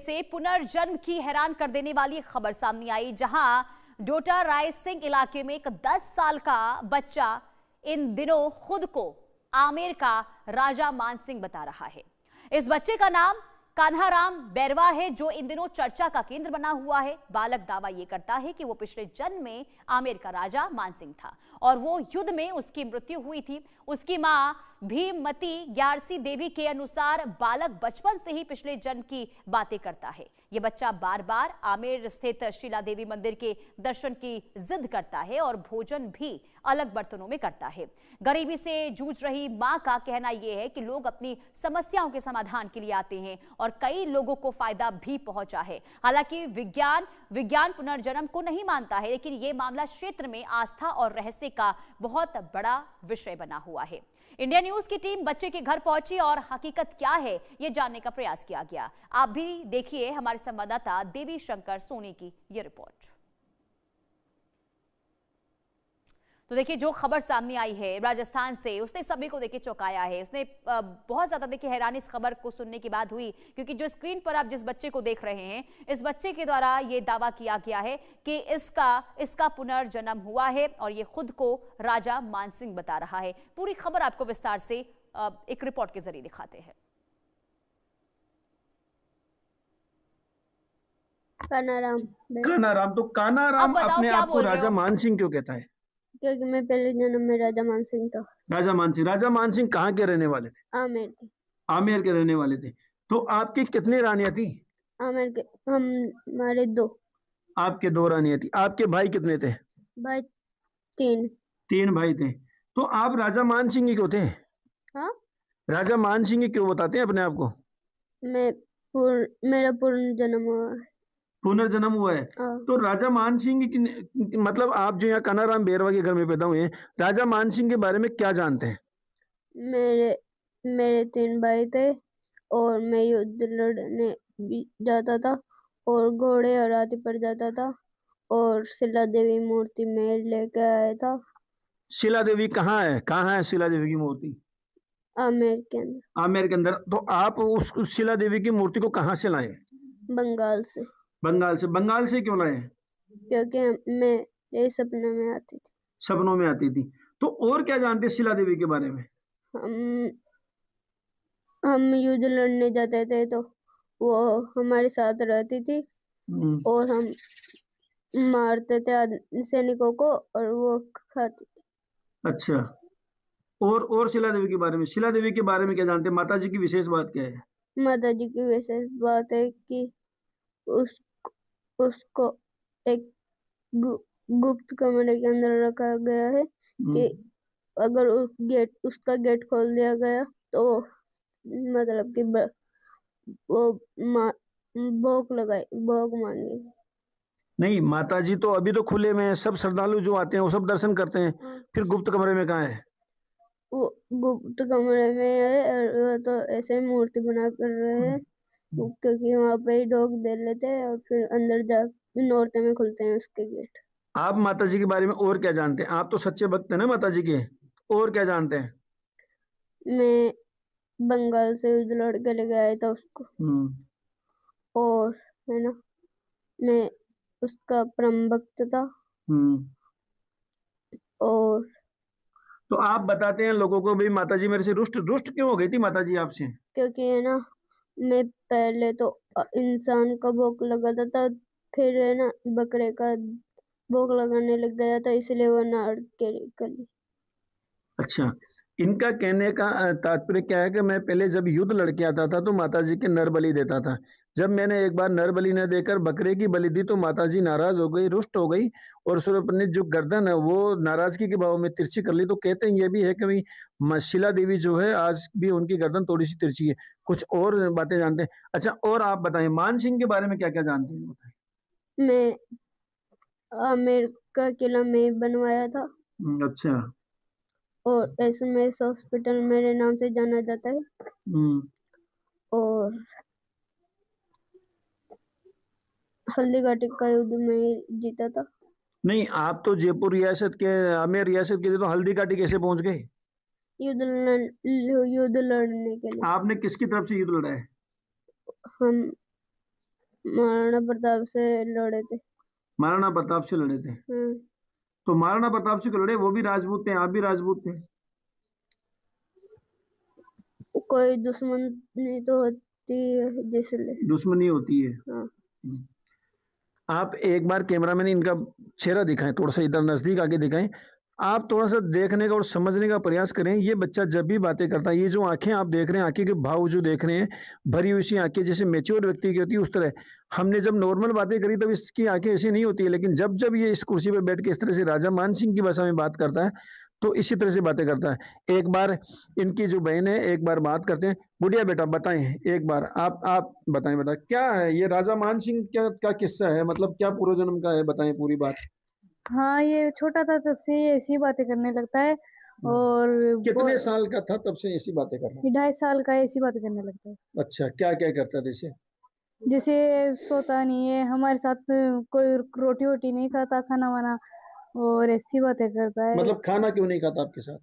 से पुनर्जन्म की हैरान कर देने वाली खबर सामने आई, जहां डोडा रायसिंह इलाके में एक 10 साल का बच्चा इन दिनों खुद को आमेर का राजा मानसिंह बता रहा है। इस बच्चे का नाम कान्हाराम बैरवा है, जो इन दिनों चर्चा का केंद्र बना हुआ है। बालक दावा यह करता है कि वो पिछले जन्म में आमेर का राजा मानसिंह था और वो युद्ध में उसकी मृत्यु हुई थी। उसकी मां भीममती ग्यारसी देवी के अनुसार बालक बचपन से ही पिछले जन्म की बातें करता है। ये बच्चा बार बार आमेर स्थित शीला देवी मंदिर के दर्शन की जिद करता है और भोजन भी अलग बर्तनों में करता है। गरीबी से जूझ रही मां का कहना यह है कि लोग अपनी समस्याओं के समाधान के लिए आते हैं और कई लोगों को फायदा भी पहुंचा है। हालांकि विज्ञान पुनर्जन्म को नहीं मानता है, लेकिन यह मामला क्षेत्र में आस्था और रहस्य का बहुत बड़ा विषय बना हुआ है। इंडिया न्यूज की टीम बच्चे के घर पहुंची और हकीकत क्या है ये जानने का प्रयास किया गया। आप भी देखिए हमारे संवाददाता देवी शंकर सोनी की ये रिपोर्ट। तो देखिए जो खबर सामने आई है राजस्थान से, उसने सभी को देखिए चौंकाया है। उसने बहुत ज्यादा देखिए हैरानी इस खबर को सुनने के बाद हुई, क्योंकि जो स्क्रीन पर आप जिस बच्चे को देख रहे हैं, इस बच्चे के द्वारा ये दावा किया गया है कि इसका पुनर्जन्म हुआ है और ये खुद को राजा मानसिंह बता रहा है। पूरी खबर आपको विस्तार से एक रिपोर्ट के जरिए दिखाते हैं। कान्हाराम, तो कान्हाराम अपने आप को राजा मानसिंह क्यों कहता है? क्योंकि मैं पहले जन्म में राजा मानसिंह था। राजा मानसिंह कहाँ के रहने वाले थे? आमेर के। आमेर के रहने वाले थे। तो आपकी कितनी रानियां थी? आमेर के हमारे 2। आपके 2 रानियां थी। आपके भाई कितने थे? भाई 3। 3 भाई थे। तो आप राजा मानसिंह क्यों थे? हाँ, राजा मानसिंह क्यों बताते हैं अपने आप को? मेरा पुनर्जन्म हुआ है। पुनर्जन्म हुआ है। तो राजा मानसिंह की मतलब आप जो यहाँ कान्हाराम बैरवा के घर में पैदा हुए हैं, राजा मानसिंह के बारे में क्या जानते हैं? मेरे 3 भाई थे और मैं युद्ध लड़ने भी जाता था और घोड़े और हाथी पर जाता था और शिला देवी मूर्ति में लेके आया था। शिला देवी कहाँ है? कहाँ है शिला देवी की मूर्ति? आमेर के अंदर। आमेर के अंदर। तो आप उस शिला देवी की मूर्ति को कहाँ से लाए? बंगाल से। बंगाल से क्यों लाए? क्योंकि मेरे सपने में आती थी। सपनों में आती थी। तो और क्या जानते शिला देवी के बारे में? हम युद्ध लड़ने जाते थे तो वो हमारे साथ रहती थी और हम मारते थे सैनिकों को और वो खाती थी। अच्छा, और शिला देवी के बारे में? शिला देवी के बारे में क्या जानते हैं? माता जी की विशेष बात क्या है? माता जी की विशेष बात है कि उसको एक गुप्त कमरे के अंदर रखा गया है कि अगर उसका गेट खोल दिया गया तो मतलब कि वो भोग मांगे। नहीं, माता जी तो अभी तो खुले में है, सब श्रद्धालु जो आते हैं वो सब दर्शन करते हैं। फिर गुप्त कमरे में कहाँ है? वो गुप्त कमरे में है और तो ऐसे मूर्ति बना कर रहे हैं, क्योंकि वहाँ पे ही लोग दे लेते हैं और फिर अंदर जा नौरते में खुलते हैं उसके गेट। आप माता जी के बारे में और क्या जानते हैं? आप तो सच्चे भक्त हैं ना माता जी के, और क्या जानते हैं? मैं बंगाल से उस लड़के लेके आया था उसको और है ना, मैं उसका परम भक्त था। और तो आप बताते हैं लोगों को भी माता जी मेरे से रुष्ट क्यों हो गई थी माता जी आपसे? क्योंकि है ना, मैं पहले तो इंसान का भोग लगाता था, फिर है ना बकरे का भोग लगाने लग गया था, इसलिए वो नाड़ के गली। अच्छा, इनका कहने का तात्पर्य क्या है कि मैं पहले जब युद्ध लड़के आता था तो माता जी के नर बलि देता था। जब मैंने एक बार नर बलि न देकर बकरे की बलि दी तो माता जी नाराज हो गई, रुष्ट हो गई और फिर अपनी जो गर्दन है वो नाराजगी के भाव में तिरछी कर ली। तो कहते हैं ये भी है कि भाई शिला देवी जो है आज भी उनकी गर्दन थोड़ी सी तिरछी है। कुछ और बातें जानते हैं? अच्छा, और आप बताएं मान सिंह के बारे में क्या क्या जानते हैं? बताएं। मैं आमेर का किला में बनवाया था। अच्छा। और एसएमएस हॉस्पिटल मेरे नाम से जाना जाता है। और हल्दी घाटी का युद्ध में जीता था। नहीं, आप तो जयपुर रियासत के, आमेर रियासत के थे, तो हल्दी घाटी कैसे पहुंच गए? युद्ध लड़ने के लिए। आपने किसकी तरफ से युद्ध लड़ा है? हम महाराणा प्रताप से लड़े थे। महाराणा प्रताप से लड़े थे। हाँ, तो महाराणा प्रताप से लड़े, वो भी राजपूत थे, आप भी राजपूत थे। कोई दुश्मनी तो होती है जिसलिए। दुश्मनी होती है। हाँ, आप एक बार कैमरामैन इनका चेहरा दिखाएं, थोड़ा सा इधर नजदीक आके दिखाएं। आप थोड़ा सा देखने का और समझने का प्रयास करें। ये बच्चा जब भी बातें करता है, ये जो आंखें आप देख रहे हैं, आंखें के भाव जो देख रहे हैं, भरी हुई सी आंखें जैसे मेच्योर व्यक्ति की होती है उस तरह। हमने जब नॉर्मल बातें करी तब इसकी आंखें ऐसी नहीं होती है, लेकिन जब जब ये इस कुर्सी पे बैठ के इस तरह से राजा मान सिंह की भाषा में बात करता है तो इसी तरह से बातें करता है। एक बार इनकी जो बहन है, एक बार बात करते हैं। बुढ़िया बेटा बताएं, एक बार आप बताएं बेटा, क्या है ये राजा मान सिंह का किस्सा है, मतलब क्या पूर्व जन्म का है, बताएं पूरी बात। हाँ, ये छोटा था तब से ये ऐसी बातें करने लगता है और कितने साल का था तब से ऐसी बातें कर रहा 2.5 साल का ऐसी बातें करने लगता है। है? अच्छा, क्या क्या करता था जैसे? जैसे सोता नहीं है हमारे साथ, कोई रोटी वोटी नहीं खाता, खाना वाना, और ऐसी बातें करता है। मतलब खाना क्यों नहीं खाता आपके साथ?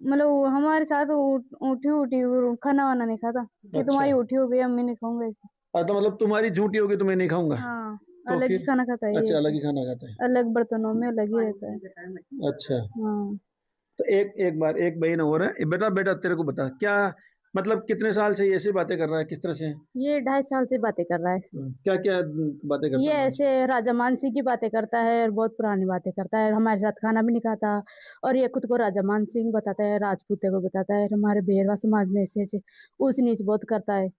मतलब वो हमारे साथ उठी उठी खाना वाना नहीं खाता कि अच्छा। तुम्हारी उठी हो गई अब मैं नहीं खाऊंगा ऐसे। तो मतलब तुम्हारी झूठी होगी तो मैं नहीं खाऊंगा। हाँ, तो अलग ही फिर? खाना खाता है ये अच्छा, अलग ऐसे। ही खाना खाता है। अलग बर्तनों में अलग ही रहता है। अच्छा, हाँ, तो एक बार एक बहन और है। बेटा बेटा तेरे को बता, क्या मतलब कितने साल से ये ऐसी बातें कर रहा है, किस तरह से? ये 2.5 साल से बातें कर रहा है। क्या क्या बातें करता ये है? ऐसे राजा मानसिंह की बातें करता है और बहुत पुरानी बातें करता है, हमारे साथ खाना भी नहीं खाता। और ये खुद को राजा मानसिंह बताता है, राजपूते को बताता है, हमारे भेरवा समाज में ऐसे ऐसे ऊंच नीच बहुत करता है।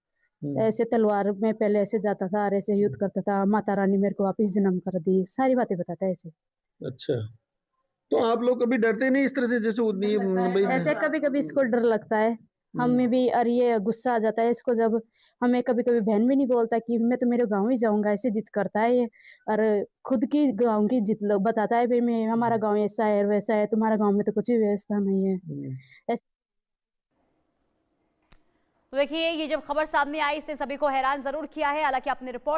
ऐसे तलवार में पहले ऐसे जाता था और ऐसे युद्ध करता था, माता रानी मेरे को वापस जन्म कर दी, सारी बातें बताता है ऐसे। अच्छा, तो आप लोग कभी डरते नहीं इस तरह से, जैसे ऐसे कभी कभी इसको डर लगता है, हमें भी। और ये गुस्सा आ जाता है इसको जब हमें कभी कभी बहन भी नहीं बोलता कि मैं तो मेरे गांव ही जाऊंगा, ऐसे जिद करता है ये। और खुद की गांव की जिद बताता है, भाई मैं हमारा गांव ऐसा है वैसा है, तुम्हारा गांव में तो कुछ भी व्यवस्था नहीं है। तो देखिए, ये जब खबर सामने आई इसने सभी को हैरान जरूर किया है। हालांकि आपने रिपोर्ट